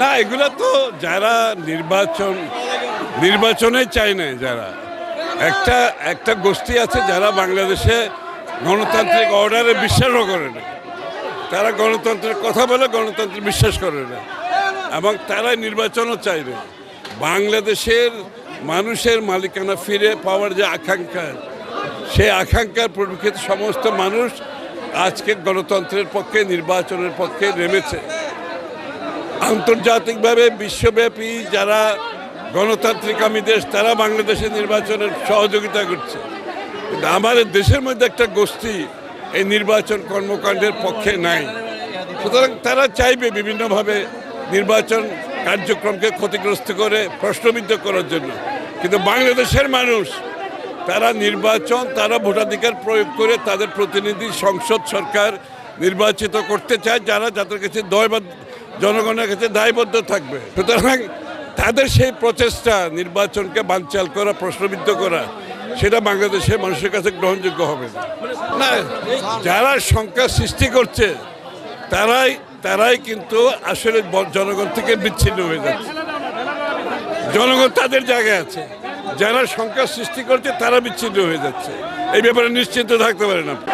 না, এগুলা তো যারা নির্বাচনে চায় না, যারা একটা গোষ্ঠী আছে যারা বাংলাদেশে গণতান্ত্রিক অর্ডারে বিশ্বাসও করে না, তারা গণতন্ত্রের কথা বলে গণতন্ত্রে বিশ্বাস করে না, এবং তারা নির্বাচনও চায় না। বাংলাদেশের মানুষের মালিকানা ফিরে পাওয়ার যে আকাঙ্ক্ষা, সেই আকাঙ্ক্ষার পরিপ্রেক্ষিতে সমস্ত মানুষ আজকে গণতন্ত্রের পক্ষে, নির্বাচনের পক্ষে নেমেছে। আন্তর্জাতিকভাবে বিশ্বব্যাপী যারা গণতান্ত্রিকামী দেশ, তারা বাংলাদেশের নির্বাচনের সহযোগিতা করছে, কিন্তু আমাদের দেশের মধ্যে একটা গোষ্ঠী এই নির্বাচন কর্মকাণ্ডের পক্ষে নাই। সুতরাং তারা চাইবে বিভিন্নভাবে নির্বাচন কার্যক্রমকে ক্ষতিগ্রস্ত করে প্রশ্নবিদ্ধ করার জন্য, কিন্তু বাংলাদেশের মানুষ তারা নির্বাচন, তারা ভোটাধিকার প্রয়োগ করে তাদের প্রতিনিধি, সংসদ, সরকার নির্বাচিত করতে চায়, যারা যাদের কাছে জনগণের কাছে দায়বদ্ধ থাকবে। সুতরাং তাদের সেই প্রচেষ্টা নির্বাচনকে বানচাল করা, প্রশ্নবিদ্ধ করা, সেটা বাংলাদেশের মানুষের কাছে গ্রহণযোগ্য হবে না। যারা সংখ্যা সৃষ্টি করছে তারাই কিন্তু আসলে জনগণ থেকে বিচ্ছিন্ন হয়ে যাচ্ছে। জনগণ তাদের জায়গায় আছে, যারা সংখ্যা সৃষ্টি করছে তারা বিচ্ছিন্ন হয়ে যাচ্ছে। এই ব্যাপারে নিশ্চিন্ত থাকতে পারেন আপনি।